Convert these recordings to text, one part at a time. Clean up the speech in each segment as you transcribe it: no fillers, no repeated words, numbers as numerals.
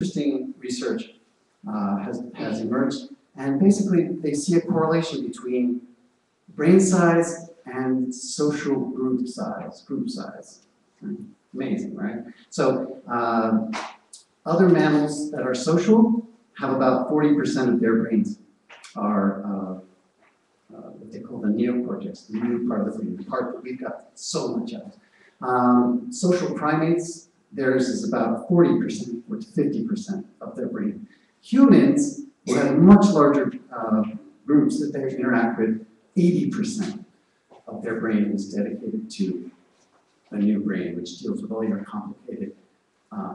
interesting research has emerged, and basically they see a correlation between brain size and social group size. Amazing, right? So other mammals that are social have about 40% of their brains are what they call the neocortex, the new part of the brain, the part that we've got so much of. Social primates, theirs is about 40% or to 50% of their brain. Humans will have much larger groups that they interact with. 80% of their brain is dedicated to a new brain, which deals with all your complicated,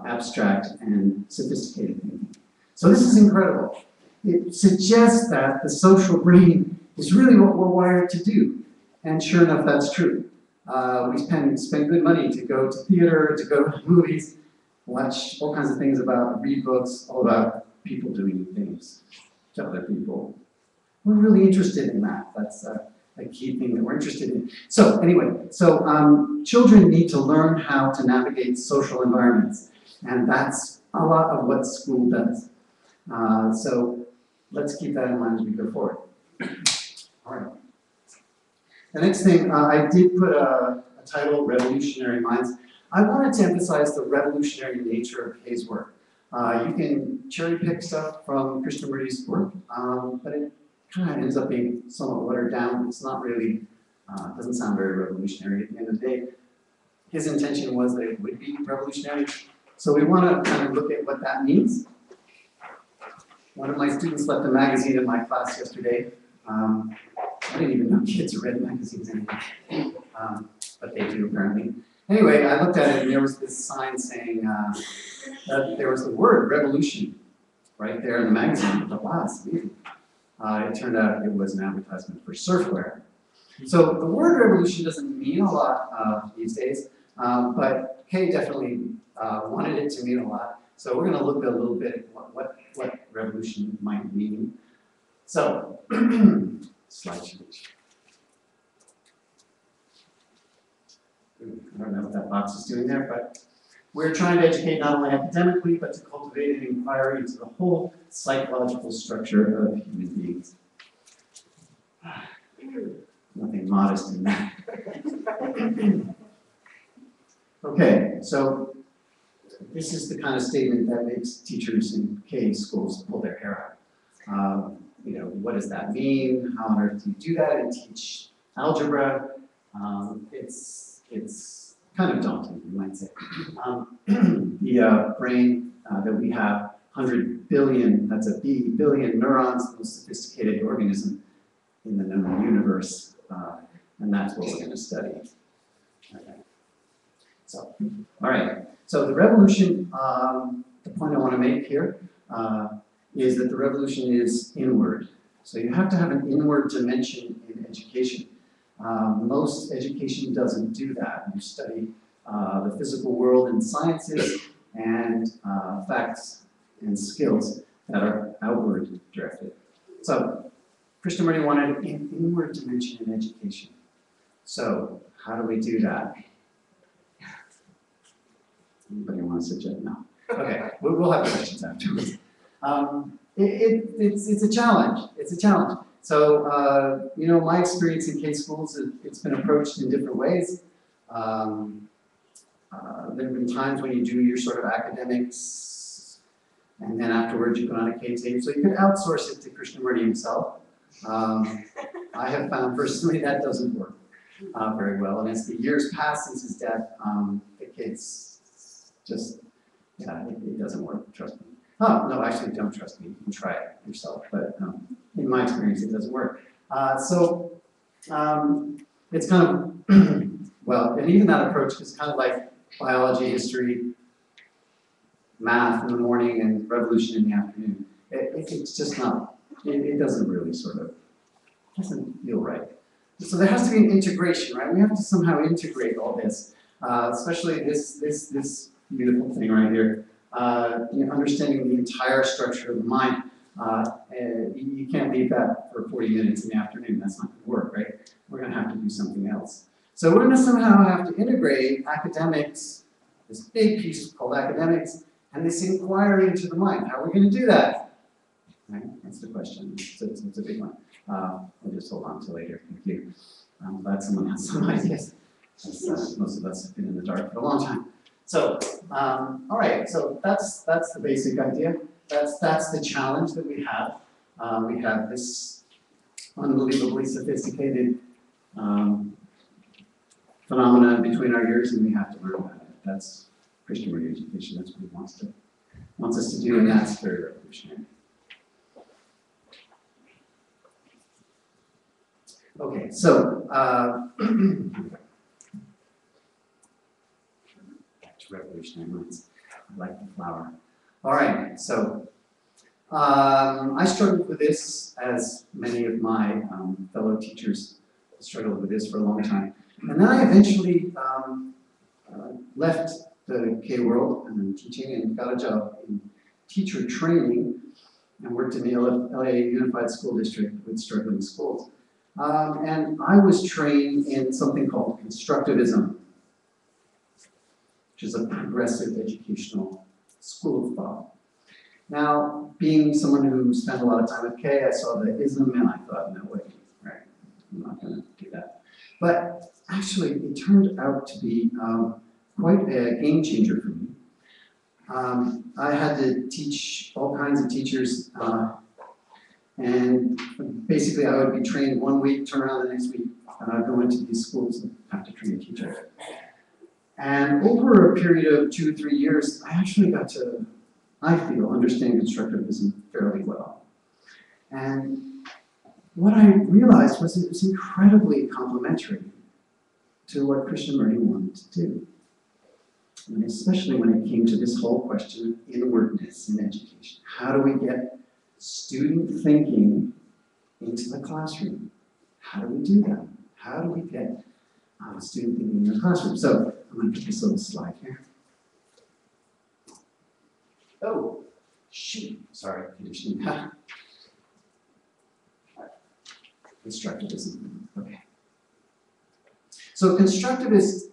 abstract, and sophisticated thinking. So this is incredible. It suggests that the social brain is really what we're wired to do. And sure enough, that's true. We spend good money to go to theater, to go to movies, watch all kinds of things read books, all about people doing things to other people. We're really interested in that. That's a key thing that we're interested in. So anyway, children need to learn how to navigate social environments. And that's a lot of what school does. So let's keep that in mind as we go forward. All right. The next thing, I did put a title, Revolutionary Minds. I wanted to emphasize the revolutionary nature of Kay's work. You can cherry pick stuff from Krishnamurti's work, but it kind of ends up being somewhat watered down. It's not really, doesn't sound very revolutionary. At the end of the day, his intention was that it would be revolutionary. So we want to kind of look at what that means. One of my students left a magazine in my class yesterday. I didn't even know kids read magazines anymore, but they do apparently. Anyway, I looked at it and there was this sign saying that there was the word revolution right there in the magazine. I thought, wow, that's amazing. It turned out it was an advertisement for surfwear. So the word revolution doesn't mean a lot these days, but Kay definitely wanted it to mean a lot. So we're going to look a little bit at what revolution might mean. So, slide change. I don't know what that box is doing there, but we're trying to educate not only academically, but to cultivate an inquiry into the whole psychological structure of human beings. Nothing modest in that. Okay, so this is the kind of statement that makes teachers in K schools pull their hair out. What does that mean? How on earth do you do that and teach algebra? It's kind of daunting, you might say. The brain that we have, 100 billion, that's a B, billion neurons, the most sophisticated organism in the known universe, and that's what we're going to study. Okay. So, all right. So the revolution, the point I want to make here is that the revolution is inward. So you have to have an inward dimension in education. Most education doesn't do that. You study the physical world and sciences and facts and skills that are outward directed. So Krishnamurti wanted an inward dimension in education. So how do we do that? Anybody want to suggest? No. Okay, we'll have questions afterwards. It's a challenge. It's a challenge. So, my experience in K schools, it's been approached in different ways. There have been times when you do your sort of academics, and then afterwards you put on a K tape. So you could outsource it to Krishnamurti himself. I have found personally that doesn't work very well. And as the years pass since his death, the kids just, it doesn't work, trust me. Oh, no, actually, don't trust me. You can try it yourself. But in my experience, it doesn't work. It's kind of, well, and even that approach is kind of like biology, history, math in the morning, and revolution in the afternoon. It's just not, it doesn't really doesn't feel right. So there has to be an integration, right? We have to somehow integrate all this, especially this beautiful thing right here. Understanding the entire structure of the mind. You can't leave that for 40 minutes in the afternoon. That's not going to work, right? We're going to have to do something else. So we're going to somehow have to integrate academics, this big piece called academics, and this inquiry into the mind. How are we going to do that? Right? That's the question. It's a big one. I'll just hold on to later. Thank you. I'm glad someone has some ideas. Most of us have been in the dark for a long time. So, all right. So that's the basic idea. That's the challenge that we have. We have this unbelievably sophisticated phenomena between our ears, and we have to learn about it. That's Christian education. That's what he wants us to do, and that's very revolutionary. Okay, so back to revolutionary minds. I like the flower. All right, so I struggled with this, as many of my fellow teachers struggled with this for a long time. And then I eventually left the K-World and teaching and got a job in teacher training and worked in the LA Unified School District with struggling schools. And I was trained in something called constructivism, which is a progressive educational school of thought. Now, being someone who spent a lot of time with Kay, I saw the ism and I thought, no way, right, I'm not going to do that. But actually, it turned out to be quite a game changer for me. I had to teach all kinds of teachers, and basically I would be trained one week, turn around the next week, go into these schools and have to train teachers. And over a period of 2 or 3 years, I actually got to, I feel, understand constructivism fairly well. And what I realized was it was incredibly complementary to what Krishnamurti wanted to do. And especially when it came to this whole question of inwardness in education. How do we get student thinking into the classroom? How do we do that? How do we get student thinking in the classroom? So I'm going to put this little slide here. Oh, shoot. Sorry, conditioning. Constructivism. Okay. So constructivists,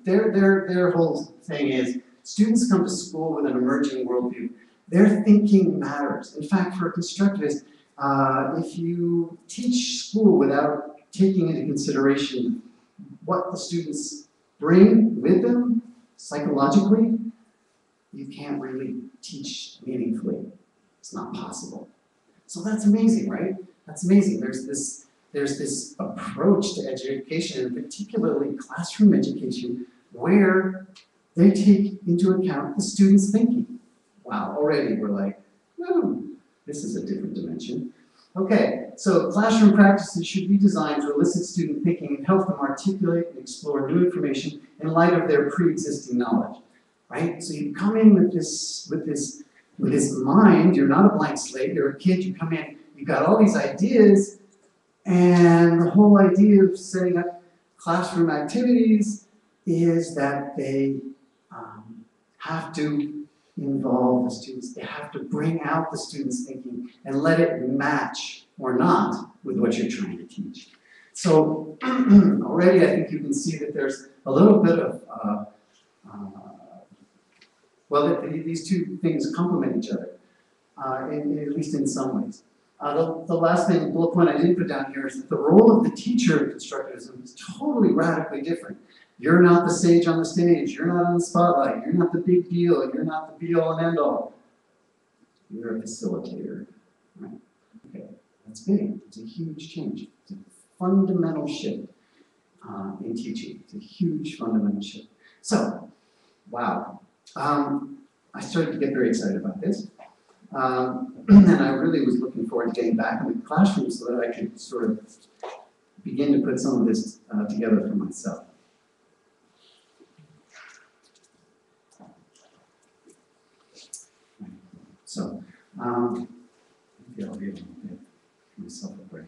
their whole thing is students come to school with an emerging worldview. Their thinking matters. In fact, for a constructivist, if you teach school without taking into consideration what the students bring with them psychologically, you can't really teach meaningfully. It's not possible. So that's amazing, right? That's amazing. There's this approach to education, and particularly classroom education, where they take into account the students' thinking. Wow, already we're like, oh, this is a different dimension. Okay, so classroom practices should be designed to elicit student thinking and help them articulate and explore new information in light of their pre-existing knowledge, right? So you come in with this mind. You're not a blank slate. You're a kid. You come in. You've got all these ideas, and the whole idea of setting up classroom activities is that they have to involve the students. They have to bring out the students' thinking and let it match or not with what you're trying to teach. So already I think you can see that there's a little bit of, these two things complement each other, at least in some ways. The last thing, bullet point I didn't put down here, is that the role of the teacher in constructivism is totally radically different. You're not the sage on the stage. You're not on the spotlight. You're not the big deal. You're not the be-all and end-all. You're a facilitator, right? Okay, that's big. It's a huge change. It's a fundamental shift in teaching. It's a huge fundamental shift. So, wow. I started to get very excited about this. And I really was looking forward to getting back in the classroom so that I could sort of begin to put some of this together for myself. So, maybe I'll be able to give myself a break.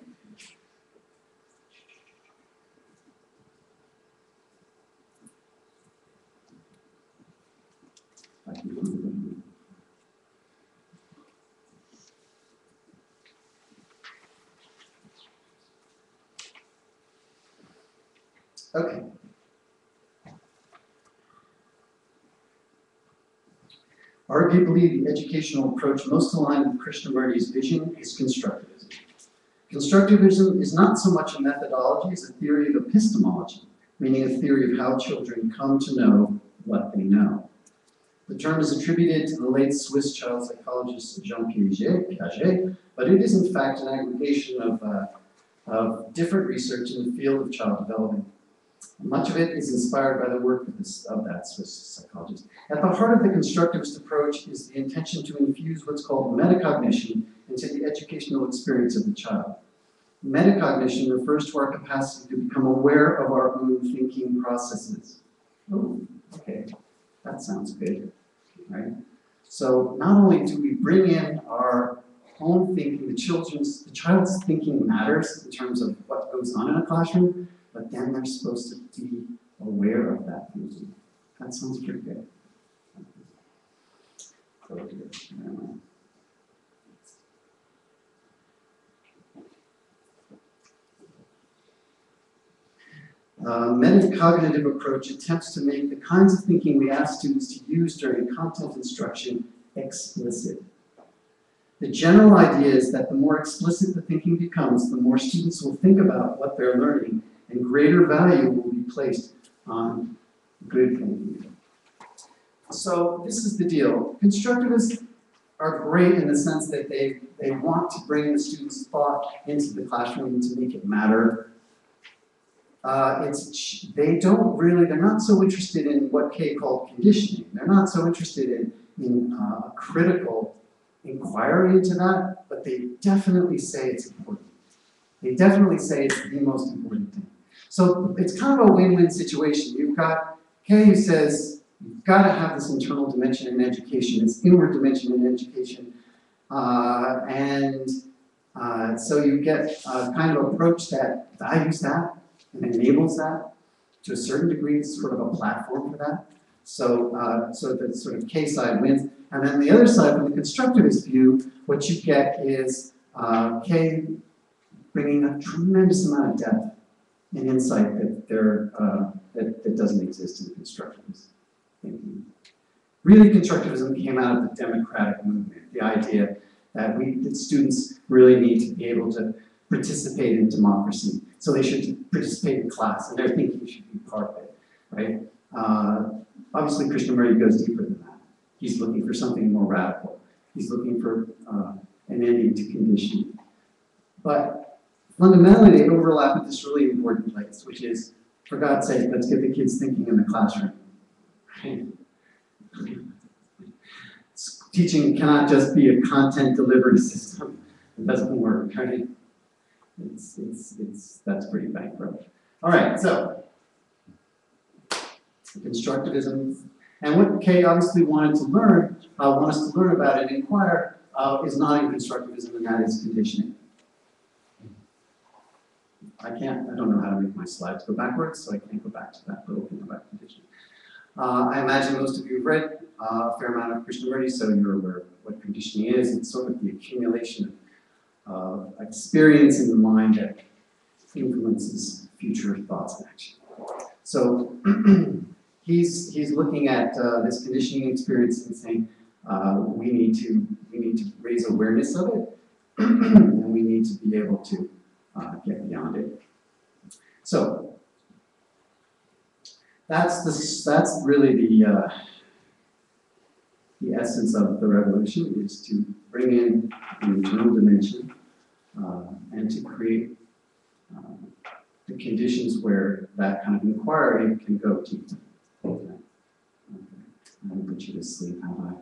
Okay. Arguably, the educational approach most aligned with Krishnamurti's vision is constructivism. Constructivism is not so much a methodology as a theory of epistemology, meaning a theory of how children come to know what they know. The term is attributed to the late Swiss child psychologist Jean Piaget, but it is in fact an aggregation of different research in the field of child development. Much of it is inspired by the work of that Swiss psychologist. At the heart of the constructivist approach is the intention to infuse what's called metacognition into the educational experience of the child. Metacognition refers to our capacity to become aware of our own thinking processes. Oh, okay, that sounds good, right? So not only do we bring in our own thinking, the child's thinking matters in terms of what goes on in a classroom, but then they're supposed to be aware of that thinking. That sounds pretty good. Metacognitive approach attempts to make the kinds of thinking we ask students to use during content instruction explicit. The general idea is that the more explicit the thinking becomes, the more students will think about what they're learning, and greater value will be placed on good thinking. So this is the deal. Constructivists are great in the sense that they want to bring the students' thought into the classroom to make it matter. They're not so interested in what Kay called conditioning. They're not so interested in a critical inquiry into that, but they definitely say it's important. They definitely say it's the most important thing. So it's kind of a win-win situation. You've got Kay who says, you've got to have this internal dimension in education, this inward dimension in education. So you get a kind of approach that values that and enables that to a certain degree. It's sort of a platform for that. So the sort of K side wins. And then the other side, from the constructivist view, what you get is K bringing a tremendous amount of depth and insight that doesn't exist in constructivist thinking. Really, constructivism came out of the democratic movement, the idea that students really need to be able to participate in democracy. So they should participate in class, and their thinking should be part of it, right? Obviously, Krishnamurti goes deeper than that. He's looking for something more radical. He's looking for an ending to conditioning. But fundamentally, they overlap at this really important place, which is, for God's sake, let's get the kids thinking in the classroom. Teaching cannot just be a content delivery system. It doesn't work, right? That's pretty bankrupt. All right, so constructivism, and what Kay obviously wanted to learn, want us to learn about and inquire, is not in constructivism, and that is conditioning. I don't know how to make my slides go backwards, so I can't go back to that little thing about conditioning. I imagine most of you have read a fair amount of Krishnamurti, so you're aware of what conditioning is. It's sort of the accumulation of experience in the mind that influences future thoughts and action. So he's looking at this conditioning experience and saying we need to raise awareness of it, and we need to be able to get beyond it. So that's really the essence of the revolution, is to bring in an internal dimension and to create the conditions where that kind of inquiry can go deep. Okay. I'm going to put you to sleep, have I?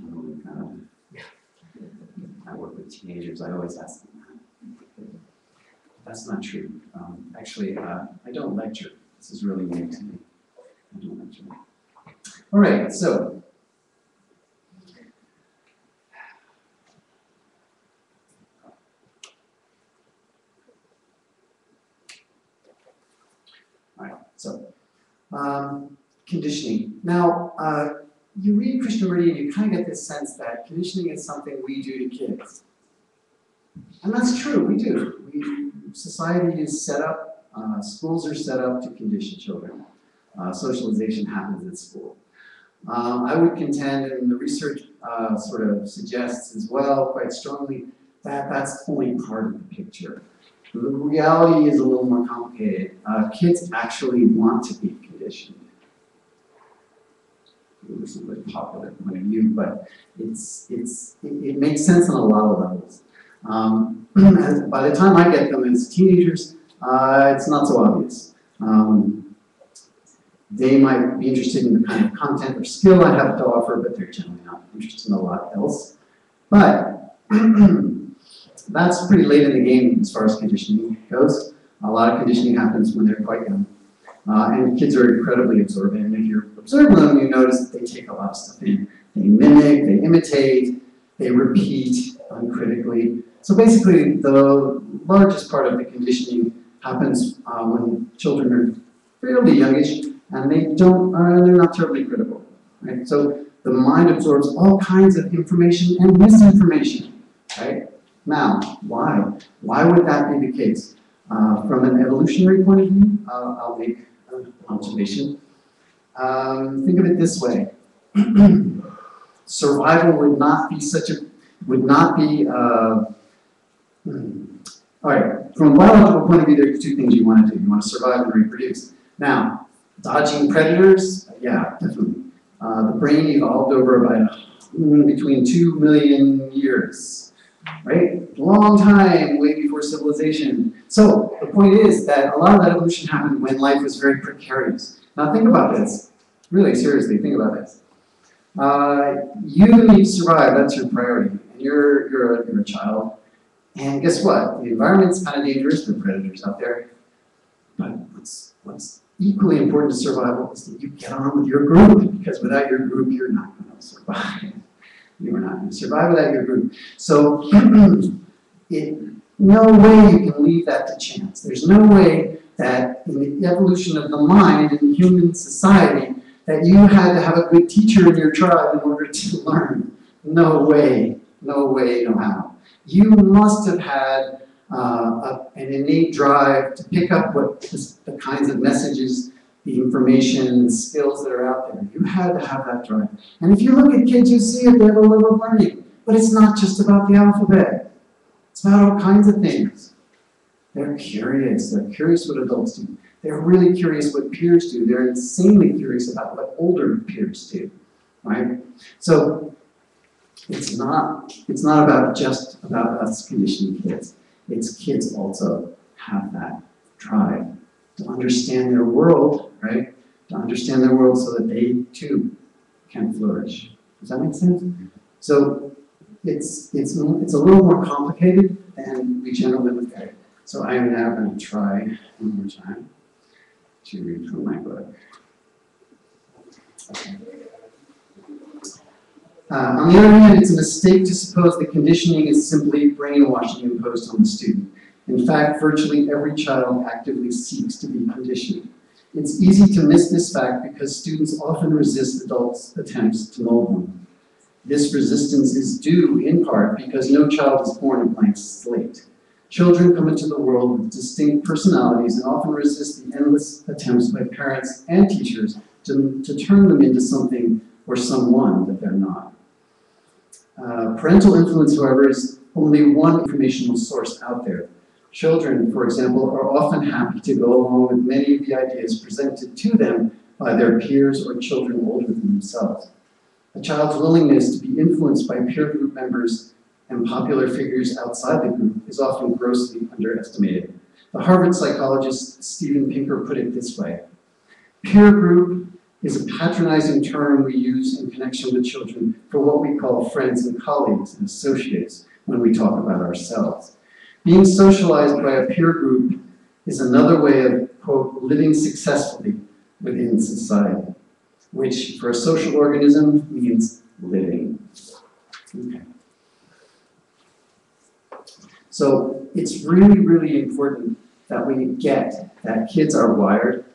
Oh, God. I work with teenagers, I always ask them that. That's not true. Actually, I don't lecture. This is really new to me. I don't lecture. All right, so. All right, so conditioning. Now, you read Krishnamurti and you kind of get this sense that conditioning is something we do to kids. And that's true, we do. Society is set up, schools are set up to condition children. Socialization happens at school. I would contend, and the research sort of suggests as well, quite strongly, that that's only part of the picture. The reality is a little more complicated. Kids actually want to be conditioned. This is a really popular point of view, but it makes sense on a lot of levels. By the time I get them as teenagers, it's not so obvious. They might be interested in the kind of content or skill I have to offer, but they're generally not interested in a lot else. But that's pretty late in the game as far as conditioning goes. A lot of conditioning happens when they're quite young. And kids are incredibly observant. And if you're observing them, you notice that they take a lot of stuff in. They mimic, they imitate, they repeat uncritically. So basically, the largest part of the conditioning happens when children are fairly youngish, and they're not terribly critical, right? So the mind absorbs all kinds of information and misinformation, right? Now, why? Why would that be the case? From an evolutionary point of view, I'll make an observation. Think of it this way. Survival would not be all right, from a biological point of view, there's two things you want to do. You want to survive and reproduce. Now, dodging predators, yeah, definitely. The brain evolved over about between 2 million years, right? Long time, way before civilization. So the point is that a lot of that evolution happened when life was very precarious. Now think about this. Really seriously, think about this. You need to survive, that's your priority. And you're a child. And guess what? The environment's kind of dangerous, there are predators out there. But what's equally important to survival is that you get on with your group, because without your group, you're not going to survive. You are not going to survive without your group. So, no way you can leave that to chance. There's no way that in the evolution of the mind in human society that you had to have a good teacher in your tribe in order to learn. No way, no how. You must have had an innate drive to pick up the kinds of messages, the information, the skills that are out there. You had to have that drive. And if you look at kids, you see it, they have a love of learning. But it's not just about the alphabet. It's about all kinds of things. They're curious. They're curious what adults do. They're really curious what peers do. They're insanely curious about what older peers do, right? So it's not just about us conditioning kids. It's kids also have that drive to understand their world, right? To understand their world so that they too can flourish. Does that make sense? So it's a little more complicated than we generally look at it. So I am now going to try one more time to read from my book. Okay. On the other hand, it's a mistake to suppose that conditioning is simply brainwashing imposed on the student. In fact, virtually every child actively seeks to be conditioned. It's easy to miss this fact because students often resist adults' attempts to mold them. This resistance is due, in part, because no child is born a blank slate. Children come into the world with distinct personalities and often resist the endless attempts by parents and teachers to turn them into something or someone that they're not. Parental influence, however, is only one informational source out there. Children, for example, are often happy to go along with many of the ideas presented to them by their peers or children older than themselves. A child's willingness to be influenced by peer group members and popular figures outside the group is often grossly underestimated. The Harvard psychologist Steven Pinker put it this way: peer group is a patronizing term we use in connection with children for what we call friends and colleagues and associates when we talk about ourselves. Being socialized by a peer group is another way of, quote, living successfully within society, which for a social organism means living. Okay. So it's really, really important that we get that kids are wired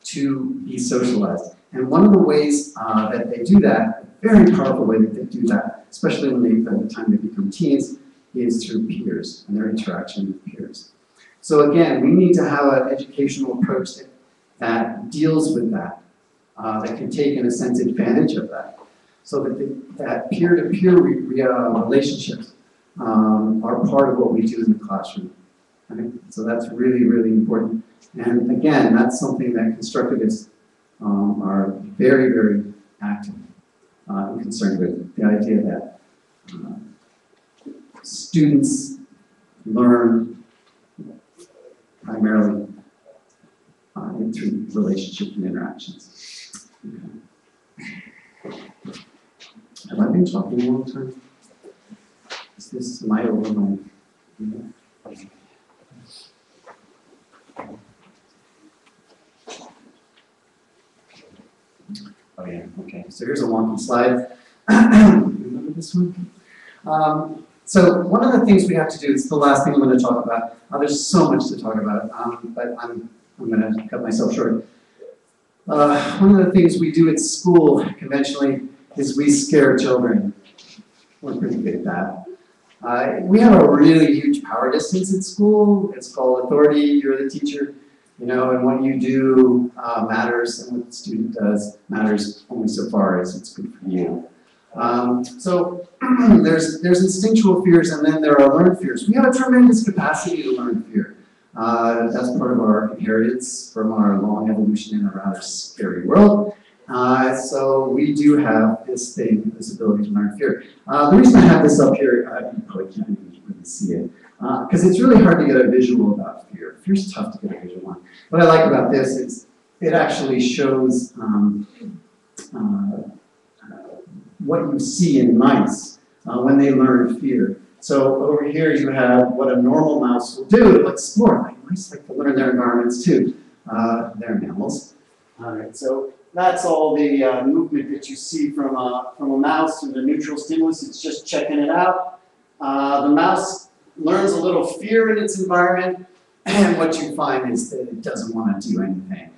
to be socialized. And one of the ways that they do that, a very powerful way that they do that, especially by the time they become teens, is through peers and their interaction with peers. So again, we need to have an educational approach that deals with that. that can take, in a sense, advantage of that. So that peer-to-peer relationships are part of what we do in the classroom. Right? So that's really, really important. And again, that's something that constructivists are very, very active and concerned with. The idea that students learn primarily through relationships and interactions. Okay. Have I been talking a long time? Is this my overall? Oh yeah, okay. So here's a wonky slide. Remember this one? So one of the things we have to do, it's the last thing I'm going to talk about. There's so much to talk about, but I'm going to cut myself short. One of the things we do at school conventionally is we scare children. We're pretty good at that. We have a really huge power distance at school. It's called authority. You're the teacher, you know, and what you do matters, and what the student does matters only so far as it's good for you. So there's instinctual fears, and then there are learned fears. We have a tremendous capacity to learn fear. That's part of our inheritance from our long evolution in a rather scary world. So we do have this thing, this ability to learn fear. The reason I have this up here, you probably can't really see it, because it's really hard to get a visual about fear. Fear's tough to get a visual on. What I like about this is it actually shows what you see in mice when they learn fear. So over here you have what a normal mouse will do to explore. Like mice like to learn their environments too. They're mammals. All right, so that's all the movement that you see from a mouse through the neutral stimulus. It's just checking it out. The mouse learns a little fear in its environment, and what you find is that it doesn't want to do anything.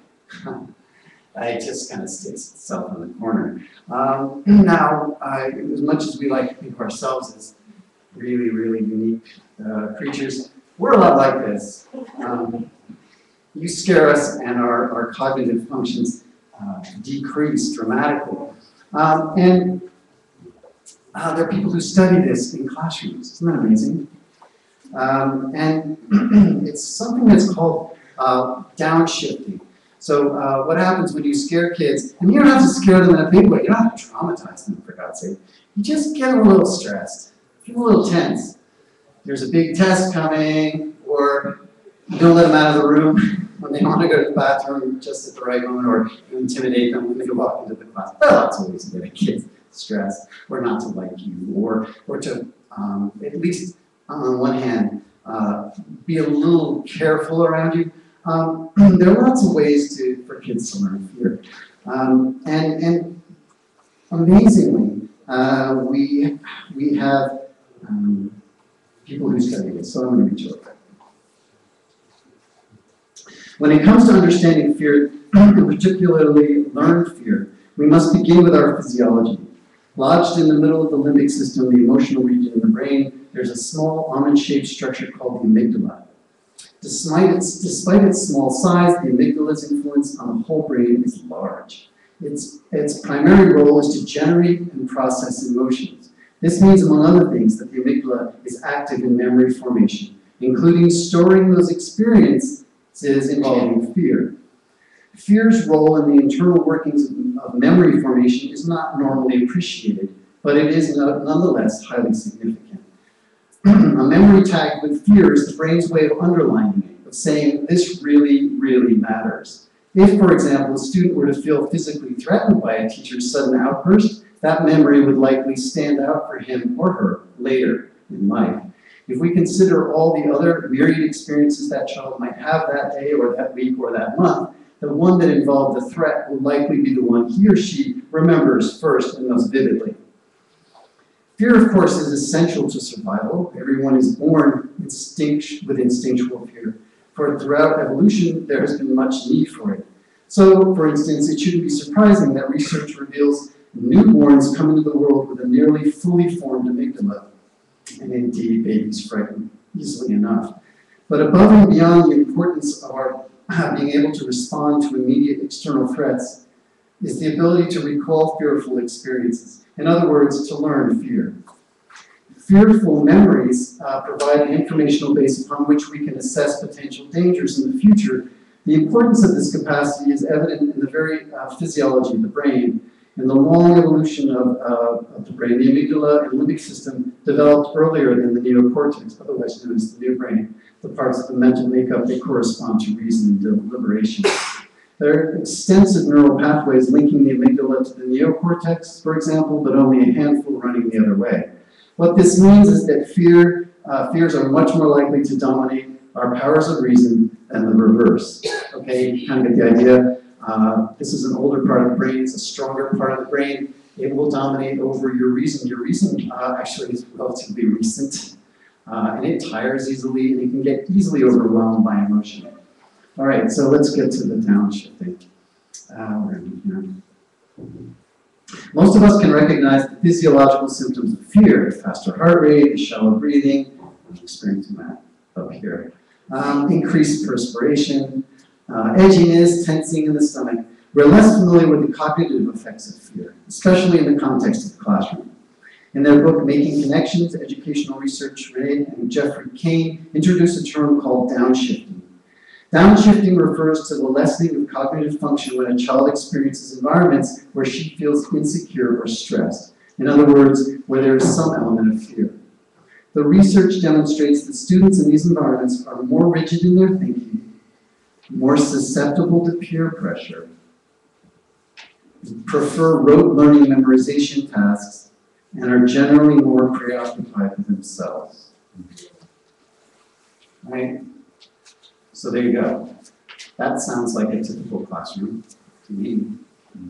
It just kind of sticks itself in the corner. Now, as much as we like to think of ourselves as really, really unique creatures, we're a lot like this. You scare us, and our cognitive functions decrease dramatically. And there are people who study this in classrooms. Isn't that amazing? And it's something that's called downshifting. So what happens when you scare kids, and you don't have to scare them in a big way, you don't have to traumatize them, for God's sake. You just get them a little stressed, get them a little tense. There's a big test coming, or you don't let them out of the room when they want to go to the bathroom just at the right moment, or you intimidate them when they walk into the class. There are lots of ways to get a kid stressed, or not to like you, or to, at least on one hand, be a little careful around you. There are lots of ways for kids to learn fear. And amazingly, we have people who study this, so I'm going to read you a bit. When it comes to understanding fear, and particularly learned fear, we must begin with our physiology. Lodged in the middle of the limbic system, the emotional region in the brain, there's a small almond-shaped structure called the amygdala. Despite its small size, the amygdala's influence on the whole brain is large. Its primary role is to generate and process emotions. This means, among other things, that the amygdala is active in memory formation, including storing those experiences involving fear. Fear's role in the internal workings of memory formation is not normally appreciated, but it is nonetheless highly significant. A memory tag with fear is the brain's way of underlining it, of saying, this really, really matters. If, for example, a student were to feel physically threatened by a teacher's sudden outburst, that memory would likely stand out for him or her later in life. If we consider all the other myriad experiences that child might have that day or that week or that month, the one that involved the threat will likely be the one he or she remembers first and most vividly. Fear, of course, is essential to survival. Everyone is born with instinctual fear. For throughout evolution, there has been much need for it. So, for instance, it shouldn't be surprising that research reveals newborns come into the world with a nearly fully formed amygdala. And indeed, babies frighten easily enough. But above and beyond the importance of our being able to respond to immediate external threats, is the ability to recall fearful experiences. In other words, to learn fear. Fearful memories provide an informational base upon which we can assess potential dangers in the future. The importance of this capacity is evident in the very physiology of the brain. In the long evolution of the brain, the amygdala and limbic system developed earlier than the neocortex, otherwise known as the new brain, the parts of the mental makeup that correspond to reason and deliberation. There are extensive neural pathways linking the amygdala to the neocortex, for example, but only a handful running the other way. What this means is that fears are much more likely to dominate our powers of reason than the reverse. Okay, you kind of get the idea. This is an older part of the brain, it's a stronger part of the brain. It will dominate over your reason. Your reason actually is relatively recent, and it tires easily, and it can get easily overwhelmed by emotion. All right, so let's get to the downshifting. Most of us can recognize the physiological symptoms of fear: faster heart rate, shallow breathing. I'm experiencing that up here. Increased perspiration, edginess, tensing in the stomach. We're less familiar with the cognitive effects of fear, especially in the context of the classroom. In their book, Making Connections, Educational Research, Ray and Jeffrey Kane introduced a term called downshifting. Downshifting refers to the lessening of cognitive function when a child experiences environments where she feels insecure or stressed. In other words, where there is some element of fear. The research demonstrates that students in these environments are more rigid in their thinking, more susceptible to peer pressure, prefer rote learning memorization tasks, and are generally more preoccupied with themselves. Right? So there you go. That sounds like a typical classroom to me.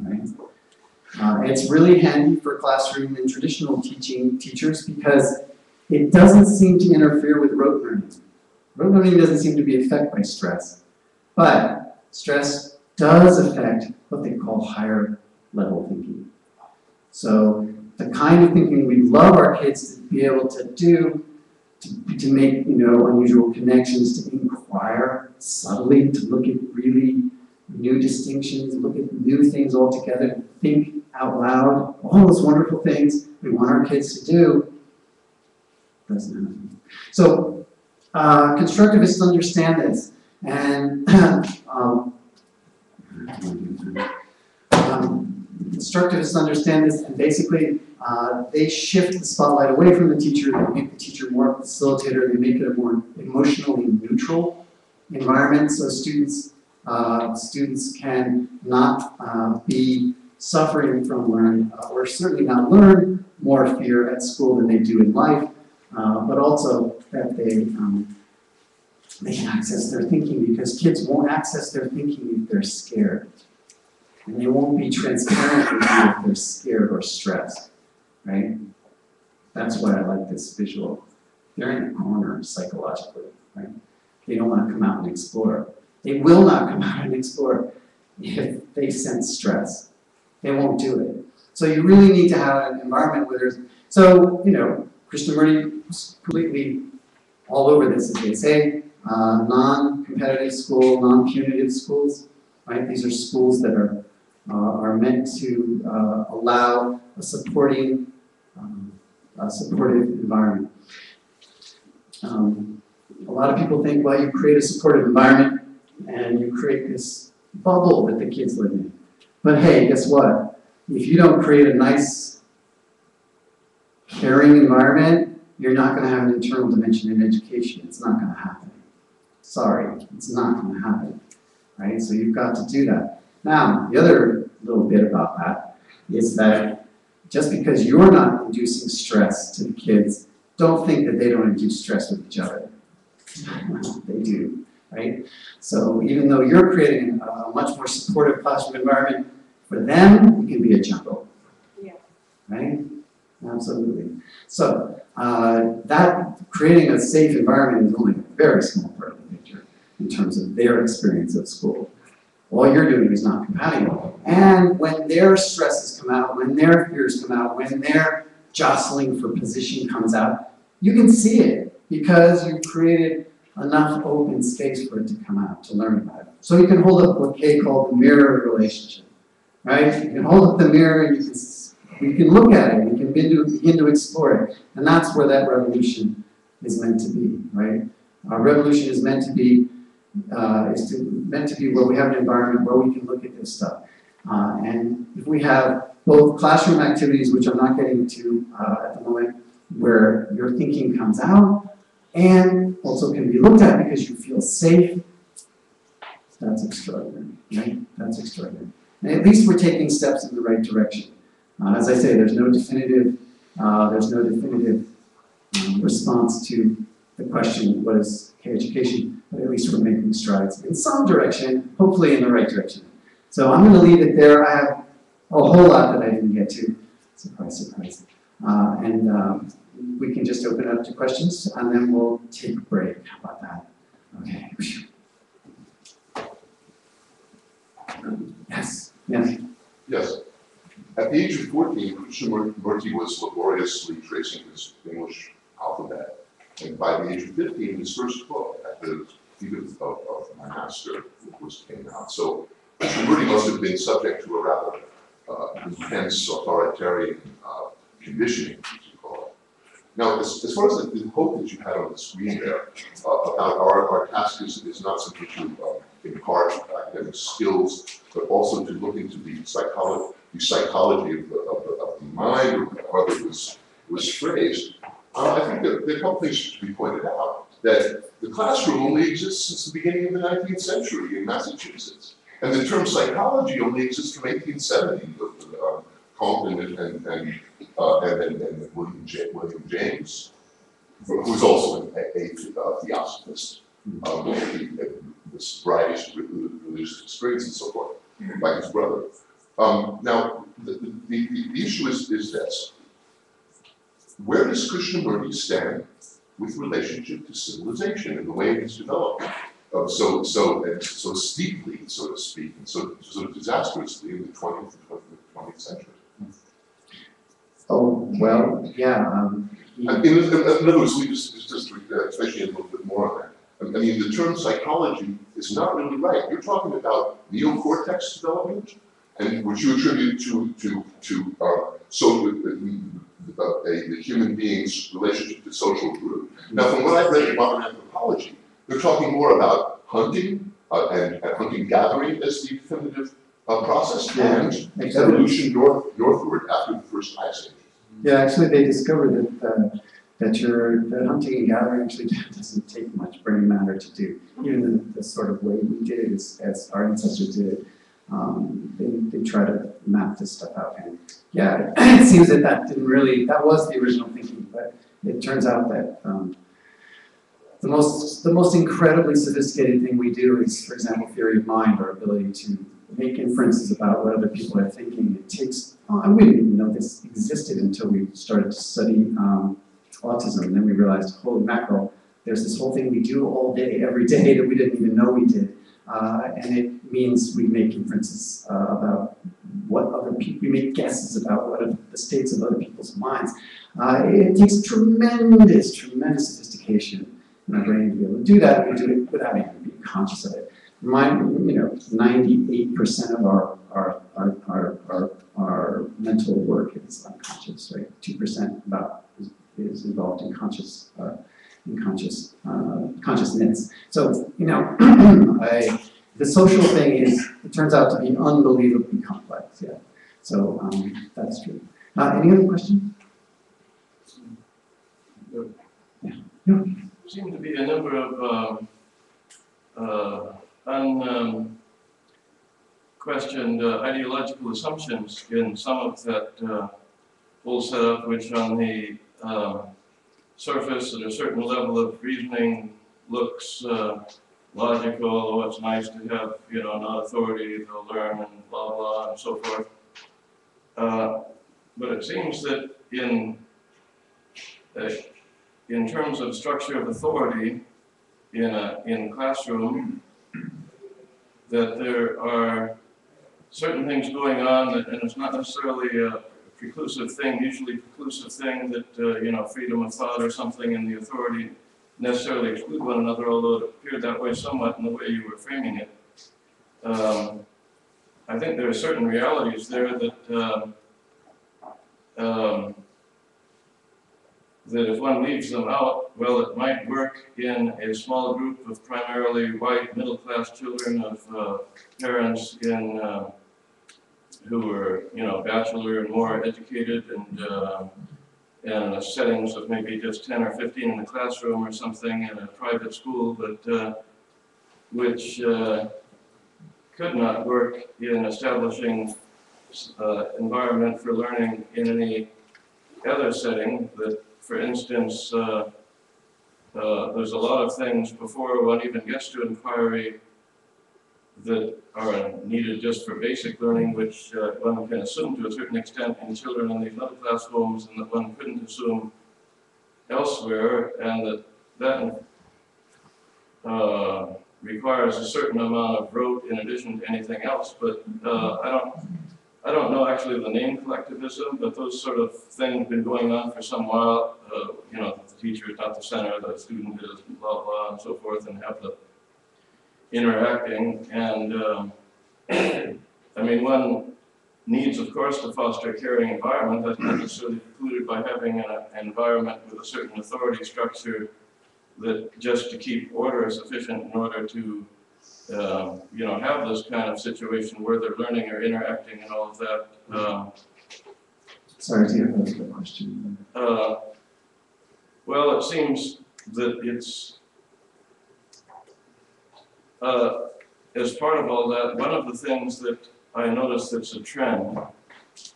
Right? It's really handy for classroom and traditional teachers because it doesn't seem to interfere with rote learning. Rote learning doesn't seem to be affected by stress. But stress does affect what they call higher level thinking. So the kind of thinking we love our kids to be able to do, to make unusual connections, to inquire subtly, to look at really new distinctions, look at new things altogether, think out loud, all those wonderful things we want our kids to do, doesn't happen. So constructivists understand this, and constructivists understand this, and basically they shift the spotlight away from the teacher. They make the teacher more of a facilitator. They make it a more emotionally neutral environment, so students can not be suffering from learn, or certainly not learn more fear at school than they do in life, but also that they can access their thinking, because kids won't access their thinking if they're scared. And they won't be transparent with you if they're scared or stressed, right? That's why I like this visual. They're in a corner psychologically, right? They don't want to come out and explore. They will not come out and explore if they sense stress. They won't do it. So you really need to have an environment where there's, so, Krishnamurti was completely all over this, as they say. Non-competitive school, non-punitive schools, right? These are schools that are meant to allow a supportive environment. A lot of people think, well, you create a supportive environment and you create this bubble that the kids live in. But hey, guess what? If you don't create a nice, caring environment, you're not going to have an internal dimension in education. It's not going to happen. Sorry, it's not going to happen. Right? So you've got to do that. Now, the other little bit about that is that just because you're not inducing stress to the kids, don't think that they don't induce stress with each other. They do, right? So even though you're creating a much more supportive classroom environment, for them, it can be a jungle. Yeah. Right? Absolutely. So that creating a safe environment is only a very small part of the picture in terms of their experience at school. All you're doing is not compatible. And when their stresses come out, when their fears come out, when their jostling for position comes out, you can see it because you've created enough open space for it to come out, to learn about it. So you can hold up what Kay called the mirror relationship. right? You can hold up the mirror and you can look at it, you can begin to explore it. And that's where that revolution is meant to be, right? Our revolution is meant to be where we have an environment where we can look at this stuff. And if we have both classroom activities, which I'm not getting to at the moment, where your thinking comes out and also can be looked at because you feel safe, that's extraordinary, right? That's extraordinary. And at least we're taking steps in the right direction. As I say, there's no definitive response to the question, what is K-education? But at least we're making strides in some direction, hopefully in the right direction. So I'm going to leave it there. I have a whole lot that I didn't get to. Surprise, surprise. We can just open it up to questions, and then we'll take a break. How about that? Okay. Yes. Yes. Yes. At the age of 14, Krishnamurti was laboriously tracing his English alphabet. And by the age of 15, his first book, At the Feet of My Master, came out. So Krishnamurti must have been subject to a rather intense authoritarian conditioning, as you call it. Now, as far as the hope that you had on the screen there, about our task is not simply to impart academic skills, but also to look into the psychology of the mind, or however it was phrased. I think that there are a couple things to be pointed out. That the classroom only exists since the beginning of the 19th century in Massachusetts. And the term psychology only exists from 1870, Compton and William James, who's also a theosophist, this variety of religious experience and so forth, like his brother. Now, the issue is this. Where does Krishnamurti stand with relationship to civilization and the way it's developed so steeply, so to speak, and so disastrously in the 20th century? Oh, well, yeah. In other words, we just especially a little bit more on that. I mean, the term psychology is not really right. You're talking about neocortex development, and which you attribute to the human being's relationship to social group. Now, from what I've read in modern anthropology, they're talking more about hunting and hunting-gathering as the definitive process, and evolution northward after the first ice age. Yeah, actually, they discovered that hunting and gathering actually doesn't take much brain matter to do. Even the sort of way we did it, as our ancestors did it, they try to map this stuff out. And yeah, it seems that was the original thinking, but it turns out that the most incredibly sophisticated thing we do is, for example, theory of mind, our ability to make inferences about what other people are thinking. It takes, we didn't even know this existed until we started to study autism, and then we realized, holy mackerel, there's this whole thing we do all day, every day, that we didn't even know we did. And it means we make inferences about what other people, we make guesses about what are the states of other people's minds. It takes tremendous sophistication in our brain to be able to do that. We do it without even being conscious of it. 98% of our mental work is unconscious, right? 2% about is involved in consciousness. So, the social thing it turns out to be unbelievably complex, yeah. So that's true. Any other questions? Yeah. No. There seem to be a number of unquestioned ideological assumptions in some of that whole setup, which on the surface at a certain level of reasoning looks logical. Oh, it's nice to have, not authority, they'll learn and blah, blah, and so forth. But it seems that in terms of structure of authority in classroom, that there are certain things going on and it's not necessarily a preclusive thing, usually preclusive thing that, freedom of thought or something and the authority necessarily exclude one another, although it appeared that way somewhat in the way you were framing it. I think there are certain realities there that that if one leaves them out, well, it might work in a small group of primarily white middle-class children of parents in who are, you know, bachelor and more educated, and in settings of maybe just 10 or 15 in the classroom or something in a private school, but which could not work in establishing environment for learning in any other setting. That, for instance, there's a lot of things before one even gets to inquiry that are needed just for basic learning, which one can assume to a certain extent in children in these middle-class homes, and that one couldn't assume elsewhere, and that requires a certain amount of rote in addition to anything else. But I don't know actually the name collectivism, but those sort of things have been going on for some while. You know, the teacher is not the center, the student is, blah, blah, and so forth, and have the interacting. And I mean, one needs, of course, to foster a caring environment. That's not necessarily precluded by having an environment with a certain authority structure that just to keep order is sufficient in order to you know, have this kind of situation where they're learning or interacting and all of that. Sorry to interrupt the question. Well, it seems that it's, as part of all that, one of the things that I noticed that's a trend,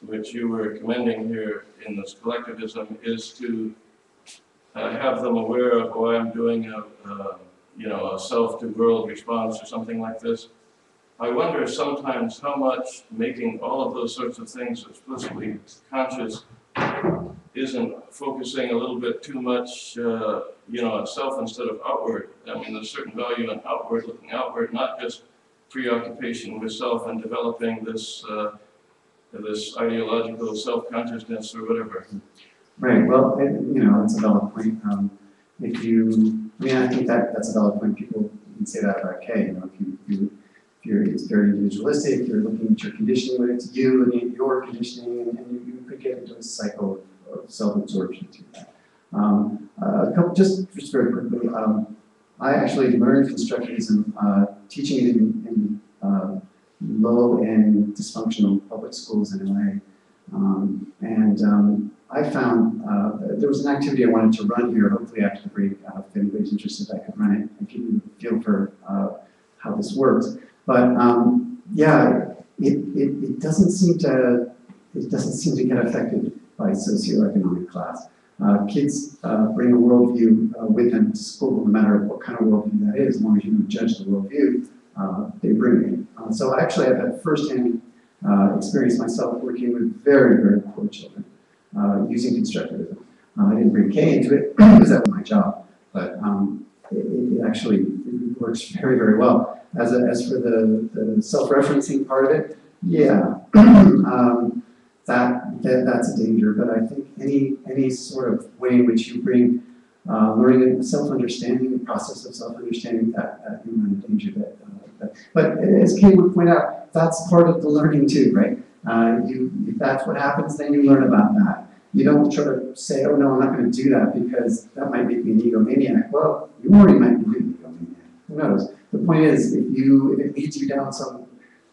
which you were commending here in this collectivism, is to have them aware of, oh, I'm doing you know, a self-to-world response or something like this. I wonder sometimes how much making all of those sorts of things explicitly conscious isn't focusing a little bit too much, you know, on self instead of outward. I mean, there's a certain value in outward, looking outward, not just preoccupation with self and developing this this ideological self-consciousness or whatever. Right, well, you know, that's a valid point. If you, I mean, I think that's a valid point. People can say that about Kay. You know, if you're, it's very individualistic. You're looking at your conditioning when it's you, looking at your conditioning, and you could get into a cycle of self-absorption through that. A couple, just very quickly, I actually learned constructivism teaching it in low and dysfunctional public schools in LA, I found there was an activity I wanted to run here, hopefully after the break, if anybody's interested, I could run it and give you a feel for how this works. But yeah, it doesn't seem to get affected by socioeconomic class. Kids bring a worldview with them to school, no matter what kind of worldview that is, as long as you don't judge the worldview, they bring it. So actually I've had firsthand experience myself working with very, very poor children using constructivism. I didn't bring Kay into it because that was my job, but it actually works very, very well. As for the self-referencing part of it, yeah, that's a danger. But I think any sort of way in which you bring learning and self-understanding, the process of self-understanding, that you run a danger that. But as Kay would point out, that's part of the learning too, right? If that's what happens, then you learn about that. You don't try to say, oh no, I'm not going to do that because that might make me an egomaniac. Well, you already might be an egomaniac. Who knows? The point is, if it leads you down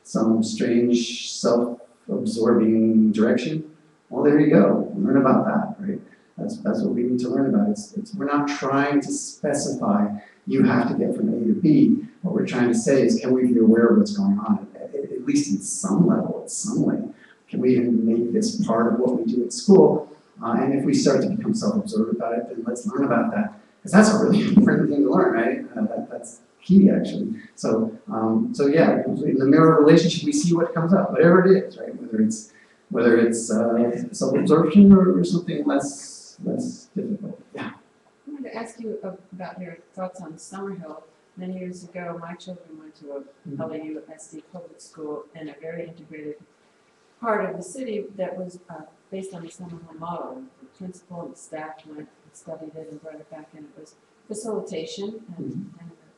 some strange self-absorbing direction, well, there you go. Learn about that, right? That's what we need to learn about. We're not trying to specify you have to get from A to B. What we're trying to say is, can we be aware of what's going on, at least in some level, in some way? Can we even make this part of what we do at school? And if we start to become self-absorbed about it, then let's learn about that. Because that's a really important thing to learn, right? That's key, actually. So yeah, in the mirror relationship, we see what comes up, whatever it is, right? Whether it's self-absorption or something less difficult. Yeah. I wanted to ask you about your thoughts on Summerhill. Many years ago, my children went to a LAU SD public school in a very integrated part of the city that was based on the Summerhill model. The principal and the staff went and studied it and brought it back, and it was facilitation and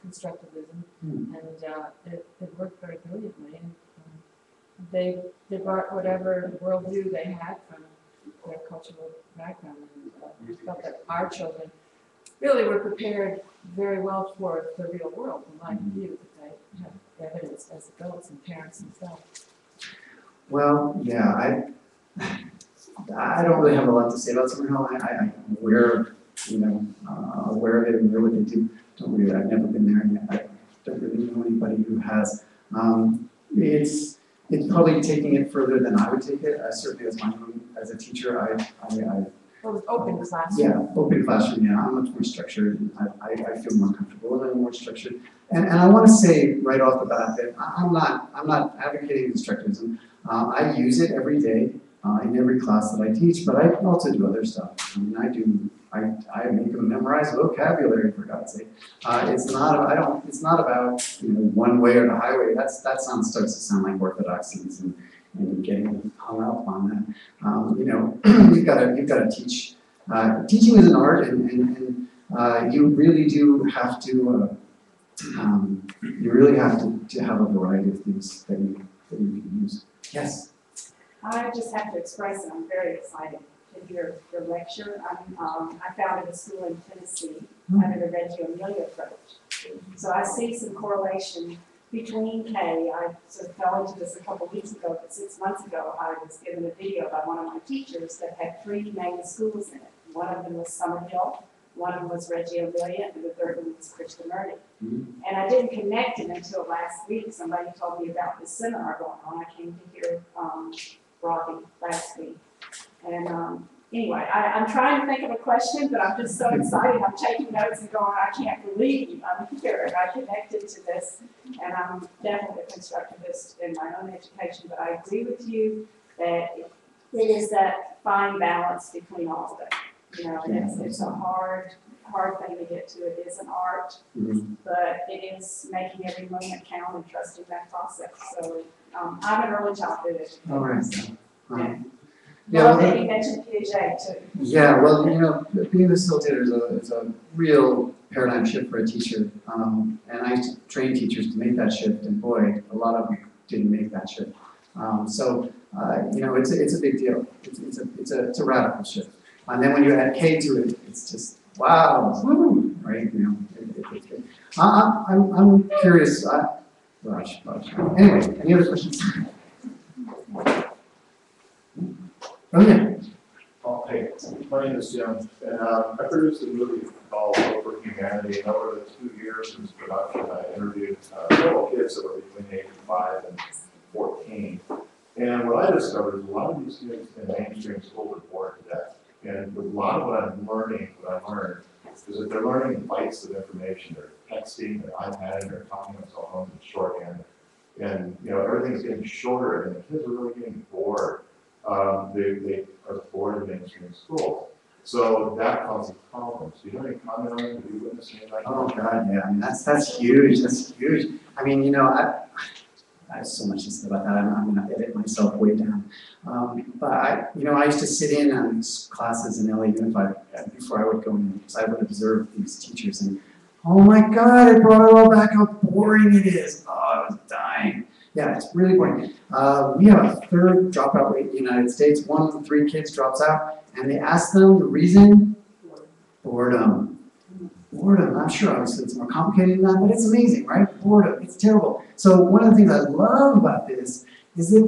constructivism, and it worked very brilliantly. And they brought whatever worldview they had from their cultural background. And we felt that our children really were prepared very well for the real world, the life view that they have evidenced as adults and parents themselves. Well, yeah, I don't really have a lot to say about Summerhill. I'm aware of, aware of it and aware what they do. Don't really, I've never been there yet. I don't really know anybody who has. It's probably taking it further than I would take it. Certainly as a teacher, Well, it was open classroom. yeah, open classroom, yeah, I'm much more structured, and I feel more comfortable and I'm more structured. And I want to say right off the bat that I'm not advocating constructivism. I use it every day in every class that I teach, but I also do other stuff. I mean, I make them memorize vocabulary, for God's sake. It's not about one way or the highway. That starts to sound like orthodoxies and getting hung up on that. You've got to teach. Teaching is an art, and you really do have to. You really have to have a variety of things that you can use. Yes. I just have to express that I'm very excited to hear your lecture. I founded a school in Tennessee under the Reggio Emilia approach. So I see some correlation between K. I sort of fell into this a couple weeks ago, but 6 months ago I was given a video by one of my teachers that had 3 main schools in it. One of them was Summerhill, one of them was Reggio Emilia, and the third one was Krishnamurti. And I didn't connect it until last week. Somebody told me about this seminar going on. I came to hear Robbie last week. And anyway, I'm trying to think of a question, but I'm just so excited. I'm taking notes and going, I can't believe I'm here and I connected to this. And I'm definitely a constructivist in my own education, but I agree with you that it is that fine balance between all of them. And it's a hard thing to get to. It is an art, but it is making every moment count and trusting that process. So I'm an early childhood educator. All right. Yeah, well, that you mentioned Piaget too. Yeah, well, being a facilitator is a real paradigm shift for a teacher. And I used to train teachers to make that shift, and boy, a lot of them didn't make that shift. It's a big deal. It's a radical shift. And then when you add K to it, it's just wow, woo, right? I'm curious. Gosh. Anyway, any other questions? Oh yeah. Hey, my name is Jim, and I produced a movie called Hope for Humanity, and over the 2 years of its production, I interviewed several kids that were between the age of 5 and 14. And what I discovered is a lot of these kids in mainstream schools are bored to death. And a lot of what I learned is that they're learning bytes of information. They're texting, they're iPadding, they're talking on cell phones in shorthand. And everything's getting shorter, and the kids are really getting bored. They are bored in mainstream school. So that causes problems. Do you have any comment on it? Do you witness anything like that? Oh God, yeah. I mean, that's huge. That's huge. I mean, I have so much to say about that. I'm going to edit myself way down. But I used to sit in on these classes in LA Unified before I would go in, because I would observe these teachers, and oh my God, it brought it all back how boring it is. Oh, I was dying. Yeah, it's really boring. We have a third dropout rate in the United States. 1 of the 3 kids drops out, and they ask them the reason. Boredom. I'm sure obviously it's more complicated than that, but it's amazing, right? Boredom, it's terrible. So one of the things I love about this is that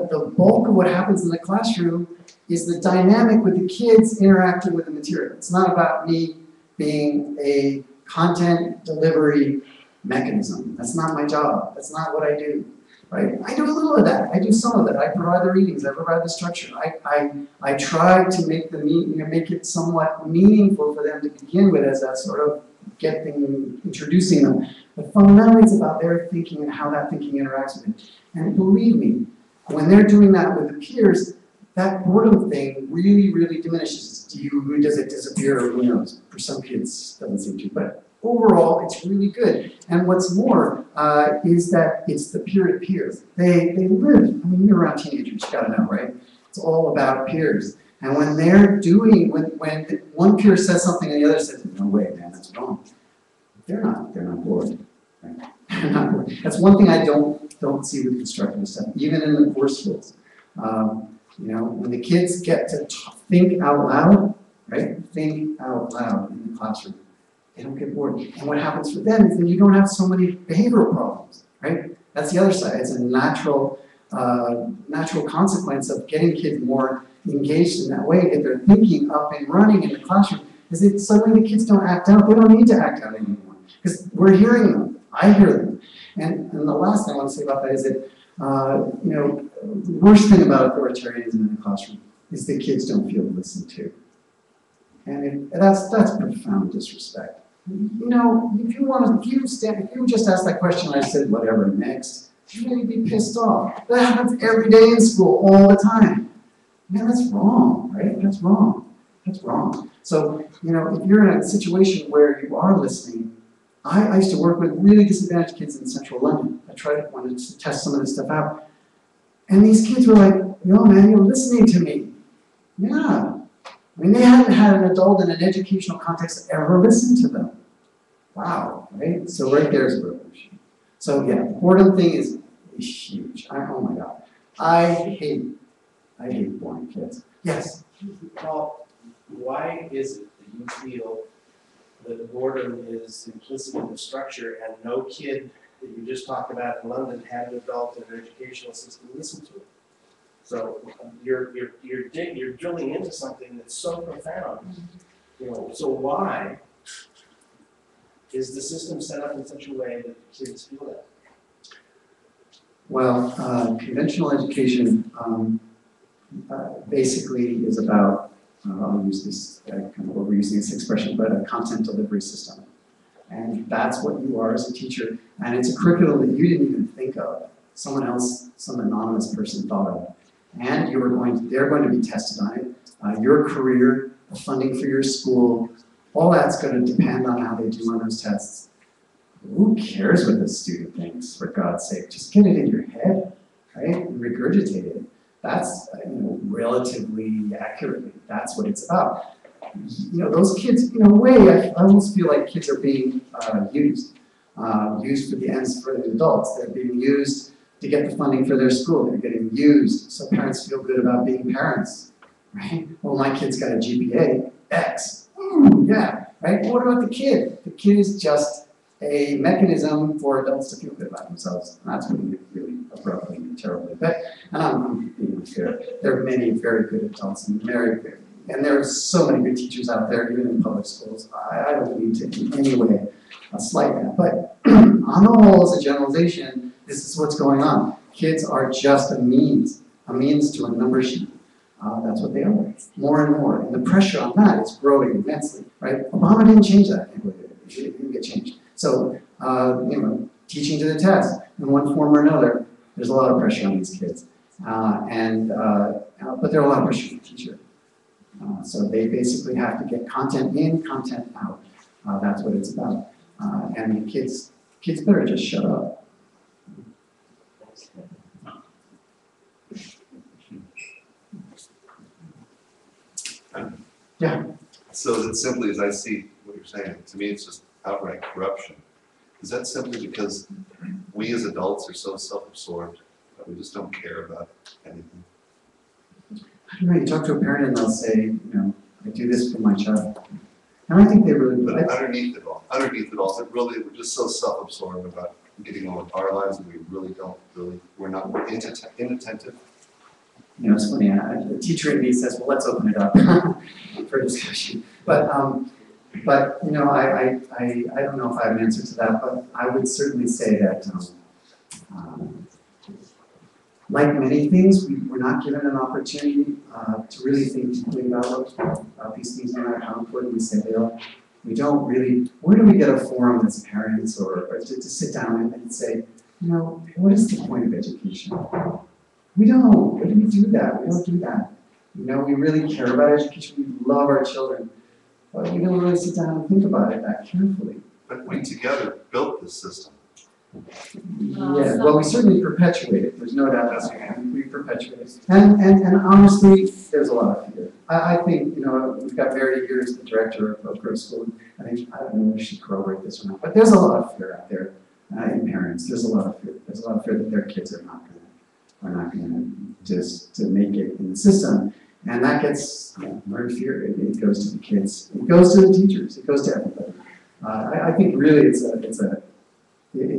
the bulk of what happens in the classroom is the dynamic with the kids interacting with the material. It's not about me being a content delivery mechanism. That's not my job. That's not what I do, right? I do a little of that. I do some of it. I provide the readings. I provide the structure. I try to make make it somewhat meaningful for them to begin with as a sort of introducing them. But fundamentally, it's about their thinking and how that thinking interacts with it. And believe me, when they're doing that with the peers, that boredom thing really, really diminishes. Does it disappear? Who knows? For some kids, it doesn't seem to. But overall, it's really good. And what's more is that it's the peer-to-peer. They live. I mean, you're around teenagers, you gotta know, right? It's all about peers. And when they're when one peer says something and the other says, no way, man, that's wrong. They're not bored. Right? They're not bored. That's one thing I don't don't see the constructive stuff, even in the core schools. When the kids get to think out loud, right? Think out loud in the classroom. They don't get bored. And what happens for them is that you don't have so many behavioral problems, right? That's the other side. It's a natural consequence of getting kids more engaged in that way, get their thinking up and running in the classroom, is that suddenly the kids don't act out. They don't need to act out anymore because we're hearing them. I hear them. And the last thing I want to say about that is that, the worst thing about authoritarianism in the classroom is that kids don't feel listened to. And that's profound disrespect. If you just asked that question and I said, whatever, next, you'd be pissed off. That happens every day in school, all the time. Man, that's wrong, right? That's wrong. That's wrong. So, if you're in a situation where you are listening, I used to work with really disadvantaged kids in central London. wanted to test some of this stuff out. And these kids were like, man, you're listening to me. Yeah. They hadn't had an adult in an educational context ever listen to them. Wow, right? So right there's a revolution. So yeah, the boredom thing is huge. Oh my God. I hate boring kids. Yes? Well, why is it that you feel that boredom is implicit in the structure and no kid that you just talked about in London had an adult in an educational system listen to it? So you're drilling into something that's so profound. So why is the system set up in such a way that the kids feel that? Well, conventional education basically is about, I'll use this, kind of overusing this expression, but a content delivery system. And that's what you are as a teacher. And it's a curriculum that you didn't even think of. Someone else, some anonymous person thought of. And they're going to be tested on it. Your career, the funding for your school, all that's going to depend on how they do on those tests. Who cares what the student thinks, for God's sake? Just get it in your head, right? And regurgitate it. That's, relatively accurately, that's what it's about. Those kids, in a way, I almost feel like kids are being used for the ends for the adults. They're being used to get the funding for their school. They're getting used so parents feel good about being parents, right? Well, my kid's got a GPA X. Ooh, yeah, right? What about the kid? The kid is just a mechanism for adults to feel good about themselves. And that's when you really abruptly and terribly. And I'm being fair. There are many very good adults and and there are so many good teachers out there, even in public schools. I don't mean to in any way slight that. But on the whole, as a generalization, this is what's going on. Kids are just a means to a number sheet. That's what they are, more and more. And the pressure on that is growing immensely, right? Obama didn't change that. It didn't get changed. So, teaching to the test in one form or another, there's a lot of pressure on these kids. But there are a lot of pressure on the teacher. So they basically have to get content in, content out. That's what it's about. And the kids better just shut up. Yeah. So is it simply, as I see what you're saying, to me it's just outright corruption. Is that simply because we as adults are so self-absorbed that we just don't care about anything? I don't know, you talk to a parent and they'll say, I do this for my child. And I think they really do. But underneath it all, we're just so self-absorbed about getting on with our lives that we we're not inattentive. It's funny, the teacher in me says, well, let's open it up for discussion. But I don't know if I have an answer to that, but I would certainly say that, like many things, we're not given an opportunity to really think deeply about these things, no matter how important we say they are. We don't really, where do we get a forum as parents or to sit down and say, what is the point of education? We don't. Why do we do that? We don't do that. We really care about education. We love our children. But we don't really sit down and think about it that carefully. But we together built this system. Yeah, well, we certainly perpetuate it. There's no doubt about that. We perpetuate it. And honestly, there's a lot of fear. I think, we've got Mary here as the director of Grove School. I don't know if she corroborate this or not, but there's a lot of fear out there in parents. There's a lot of fear. There's a lot of fear that their kids are not gonna just to make it in the system. And that gets, learned fear, it goes to the kids, it goes to the teachers, it goes to everybody. I think really it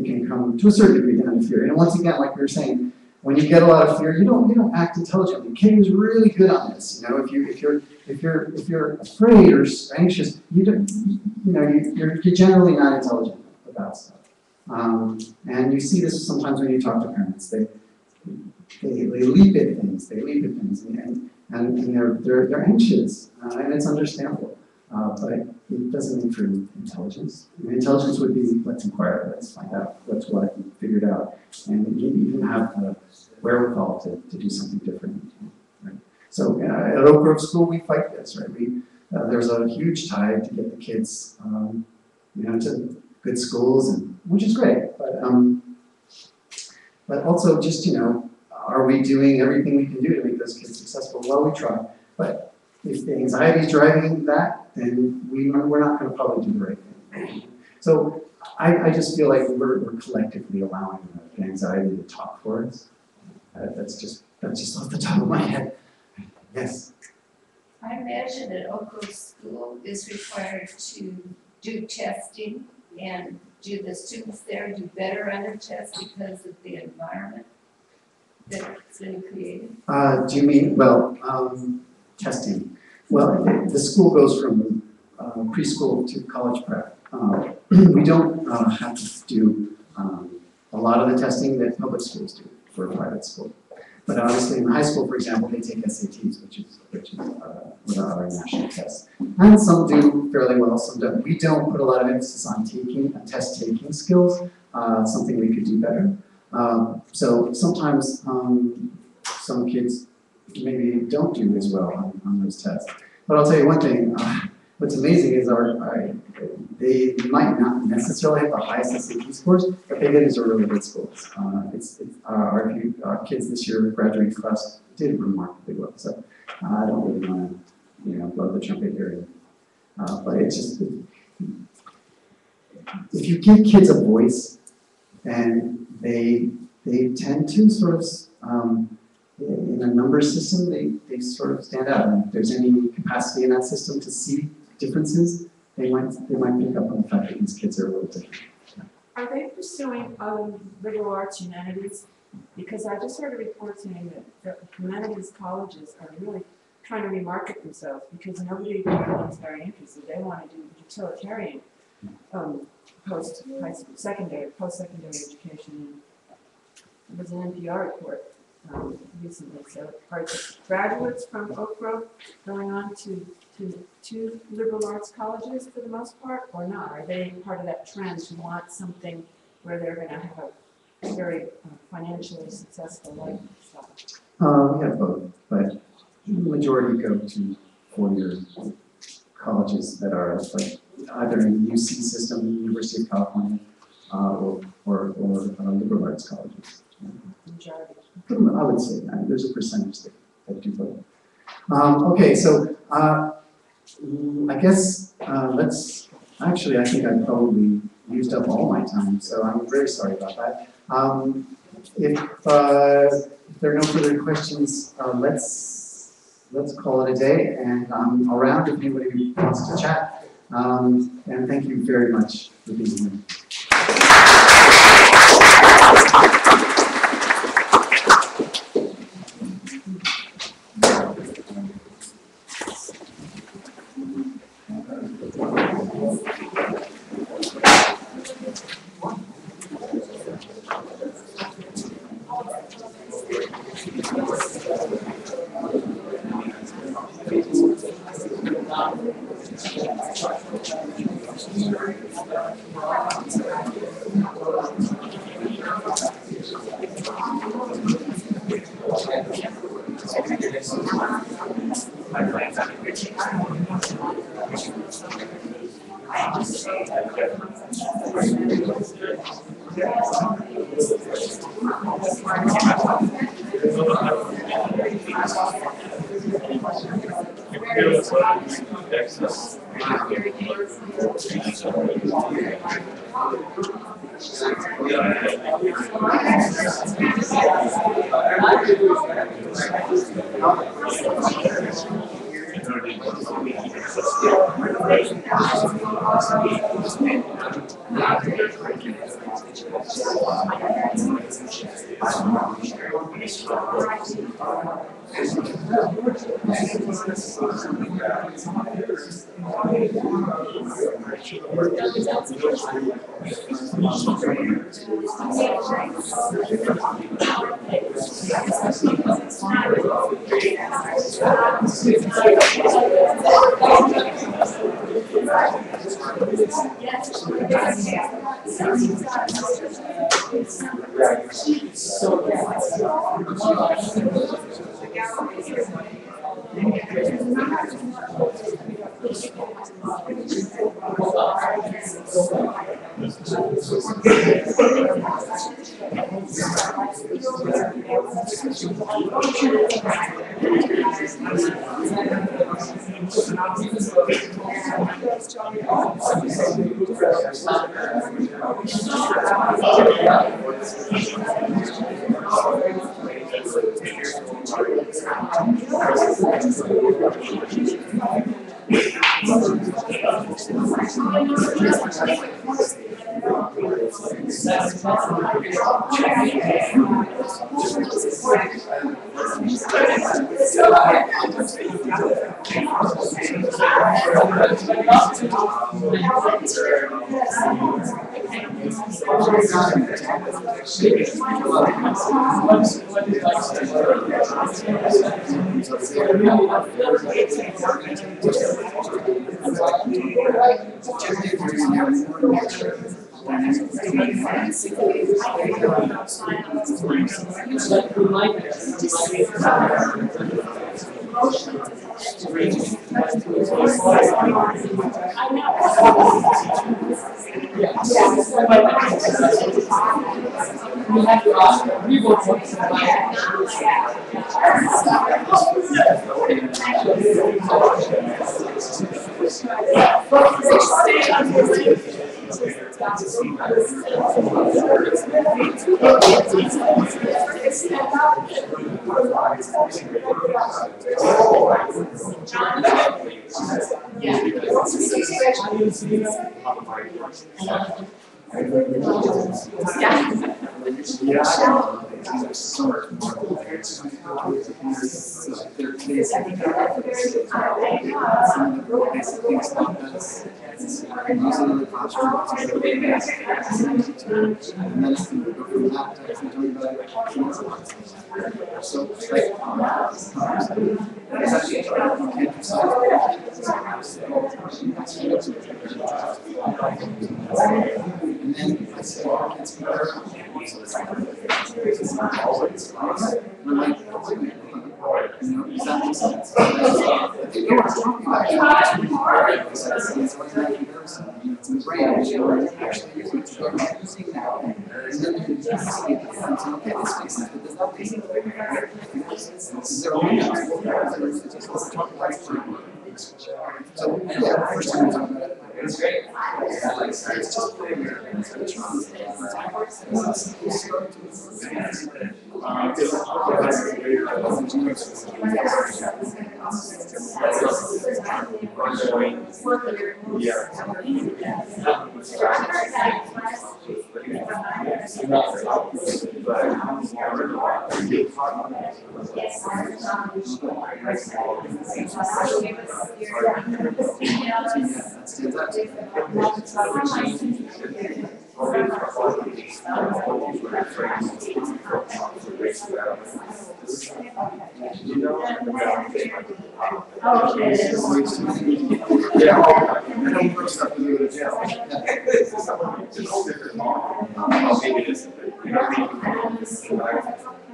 can come to a certain degree down to fear. And once again, like we were saying, when you get a lot of fear, you don't act intelligently. Kay was really good on this. You know, if you're afraid or anxious, you're generally not intelligent about stuff. And you see this sometimes when you talk to parents. They leap at things. And they're anxious, and it's understandable. But it doesn't mean for intelligence. Intelligence would be, let's inquire, let's find out what's what, and figure it out, and maybe even have the wherewithal to do something different. Right? So at Oak Grove School, we fight this, right? There's a huge tide to get the kids, to good schools, and which is great. But also just, are we doing everything we can do to make those kids successful? Well, we try, but if the anxiety is driving that, then we're not going to probably do the right thing. So I just feel like we're collectively allowing the anxiety to talk for us. That's just off the top of my head. Yes. I imagine that Oak Grove School is required to do testing, and do the students there do better on their tests because of the environment that's been created? Do you mean, testing? Well, the school goes from preschool to college prep. We don't have to do a lot of the testing that public schools do for a private school. But obviously in high school, for example, they take SATs, which is one of our national tests. And some do fairly well, some don't. We don't put a lot of emphasis on test-taking skills, something we could do better. So sometimes some kids maybe don't do as well on those tests. But I'll tell you one thing, what's amazing is they might not necessarily have the highest SAT scores, but they get into really good schools. Our kids this year, graduating class, did remarkably well. So I don't really want to, blow the trumpet here. But it's just, if you give kids a voice, and they tend to sort of, in a number system, they sort of stand out. And if there's any capacity in that system to see differences, they might pick up on the fact that these kids are a little different. Are they pursuing liberal arts humanities? Because I just heard a report saying that the humanities colleges are really trying to remarket themselves because nobody really is very interested. They want to do utilitarian post-high school, post-secondary education. There was an NPR report recently. So are graduates from Oak Grove going on to liberal arts colleges for the most part, or not? Are they part of that trend to want something where they're going to have a very financially successful lifestyle? We have both, but the majority go to four-year colleges that are like either in the UC system, University of California, or liberal arts colleges. Majority. I would say that. There's a percentage that do both. Okay, so I guess I think I probably used up all my time, so I'm very sorry about that. If there are no further questions, let's call it a day, and I'm around if anybody wants to chat. And thank you very much for being here.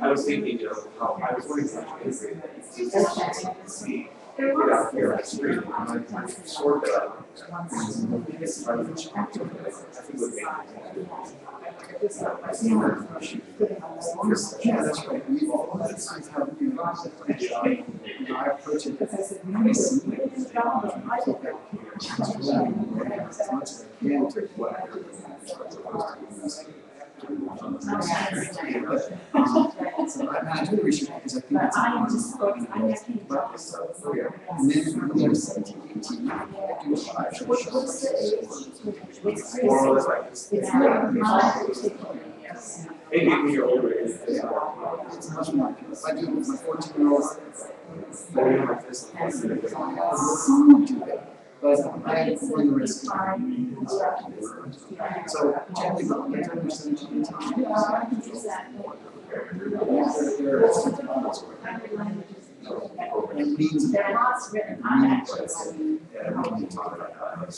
I was thinking of how I was wondering how to integrate that. See, get out here on the street, I sort that. It's part of the challenge. I think would make Yeah, that's right. We all have signs how we I approach it very simply. So I do appreciate it because I think But it's I am important. just, I can't tell. And then from there, 17, 18, What's the age? It's More or less like this. It's not particular, yes. Maybe when you're older, it's it's much more. If I do it with my 14-year-old, more like this. do that. But I run the risk. So generally, the 17, 18 years, it means They're not written, I'm actually. Yeah, we can talk about that.